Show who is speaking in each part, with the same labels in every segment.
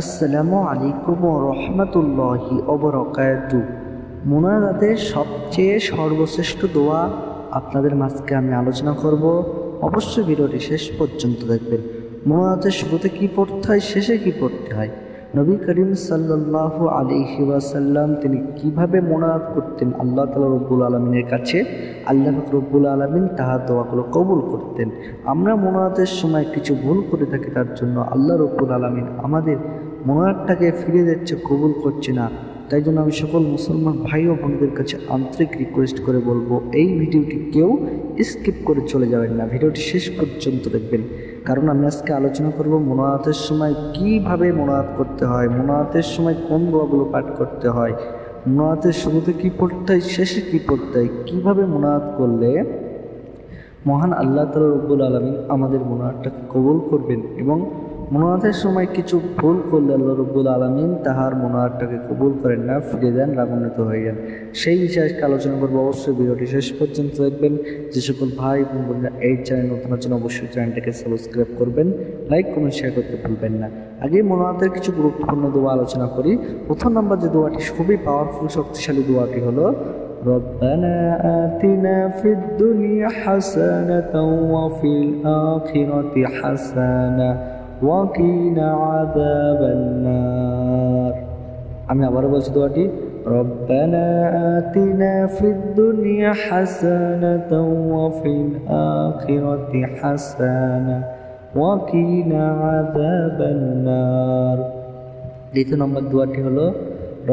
Speaker 1: আসসালামু আলাইকুম ওয়া রাহমাতুল্লাহি ওয়া বারাকাতুহু। মুনাজাতের সবচেয়ে সর্বশ্রেষ্ঠ দোয়া আপনাদের মাঝকে আমি আলোচনা করব। অবশ্যই ভিডিওটি শেষ পর্যন্ত দেখবেন। মুনাজাতের শুরুতে কি পড়তে হয়, শেষে কি পড়তে হয়, নবী করিম সাল্লাল্লাহু আলাইহি ওয়াসাল্লাম তিনি কিভাবে মুনাজাত করতেন আল্লাহ তাআলা রব্বুল আলামিনের কাছে, আল্লাহ রব্বুল আলামিন তাহার দোয়াগুলো কবুল করতেন। আমরা মুনাজাতের সময় কিছু ভুল করে থাকি, তার জন্য আল্লাহ রব্বুল আলামিন আমাদের মুনাজাতটাকে ফিরে যাচ্ছে, কবুল করছে না। তাই জন্য আমি সকল মুসলমান ভাই ও বোনদের কাছে আন্তরিক রিকোয়েস্ট করে বলবো, এই ভিডিওটি কেউ স্কিপ করে চলে যাবেন না, ভিডিওটি শেষ পর্যন্ত দেখবেন। কারণ আমি আজকে আলোচনা করব মুনাজাতের সময় কিভাবে মুনাজাত করতে হয়, মুনাজাতের সময় কোন দোয়াগুলো পাঠ করতে হয়, মুনাজাতের শুরুতে কি পড়তে হয়, শেষে কি পড়তে হয়, কীভাবে মুনাজাত করলে মহান আল্লাহ তাআলা রব্বুল আলামিন আমাদের মুনাজাতটাকে কবুল করবেন, এবং মুনাজাতের সময় কিছু ভুল করলে আল্লাহ রব্বুল আলামিন তাহার মুনাজাতটাকে কবুল করেন না, ফিরে যান, রাগান্বিত হয়ে যান। সেই বিষয়ে আজকে আলোচনা করবো। অবশ্যই ভিডিওটি শেষ পর্যন্ত দেখবেন। যে সকল ভাই বোনেরা এই চ্যানেল নতুন আছেন অবশ্যই চ্যানেলটাকে সাবস্ক্রাইব করবেন, লাইক কমেন্ট শেয়ার করতে ভুলবেন না। আগে মুনাজাতের কিছু গুরুত্বপূর্ণ দোয়া আলোচনা করি। প্রথম নাম্বার যে দোয়াটি খুবই পাওয়ারফুল শক্তিশালী দোয়াটি হলো ربنا آتنا في الدنيا حسنة وفي الآخرة حسنة وقنا عذاب النار। আমি আবারও বলছি দোয়াটি, ربنا آتنا في الدنيا حسنة وفي الآخرة حسنة وقنا عذاب النار। দ্বিতীয় নম্বর দোয়াটি হলো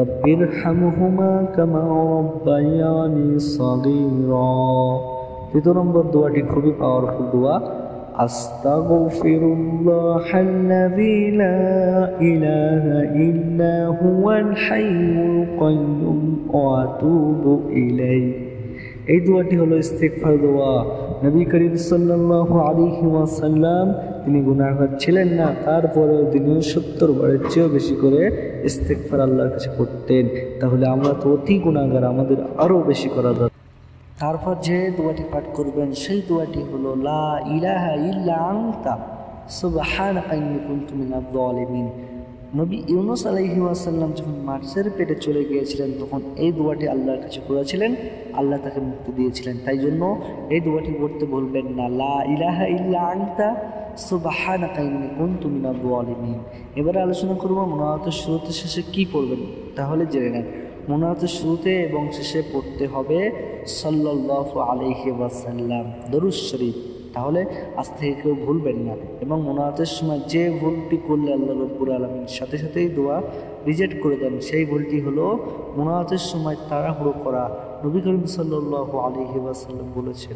Speaker 1: রব্বির হামহুমা কামা রাব্বায়ানি সগীরা। তৃতীয় নম্বর দোয়াটি খুবই পাওয়ারফুল দোয়া, আস্তাগফিরুল্লাহাল্লাযী লা ইলাহা ইল্লা হুয়াল হাইয়ুল কাইয়্যুম ওয়া আতুবু ইলাইহি। এই দোয়াটি হলো ইস্তিগফার দোয়া। নবী করিম সাল্লাল্লাহু আলাইহি ওয়াসাল্লাম তিনি গুনাহগার ছিলেন না, তারপরেও তিনি 70 বারের চেয়েও বেশি করে ইস্তিগফার আল্লাহর কাছে করতেন। তাহলে আমরা তো অতি গুনাহগার, আমাদের আরও বেশি করা দরকার। তারপর যে দোয়াটি পাঠ করবেন সেই দোয়াটি হলো লা ইলাহা ইল্লা আনতা সুবহানাকা ইন্নী কুনতু মিনাজ জালিমিন। নবী ইউনূস আলাইহিস সালাম যখন মাছের পেটে চলে গিয়েছিলেন তখন এই দোয়াটি আল্লাহর কাছে করেছিলেন, আল্লাহ তাকে মুক্তি দিয়েছিলেন। তাই জন্য এই দোয়াটি পড়তে ভুলবেন না, লা ইলাহা ইল্লা আনতা সুবহানাকা ইন্নী কুনতু মিনাজ জালিমিন। এবারে আলোচনা করব মুনাজাতের শুরুতে শেষে কি পড়বেন, তাহলে জেনে নেন। মুনাজাতের শুরুতে এবং শেষে পড়তে হবে সাল্লাল্লাহু আলাইহি ওয়াসাল্লাম দরুদ শরীফ, তাহলে আজ থেকে কেউ ভুলবেন না। এবং মুনাজাতের সময় যে ভুলটি করলে আল্লাহ রব্বুল আলামিন সাথে সাথেই দোয়া রিজেক্ট করে দেন, সেই ভুলটি হলো মুনাজাতের সময় তাড়াহুড়ো করা। নবী করিম সাল্লাল্লাহু আলাইহি ওয়াসাল্লাম বলেছেন,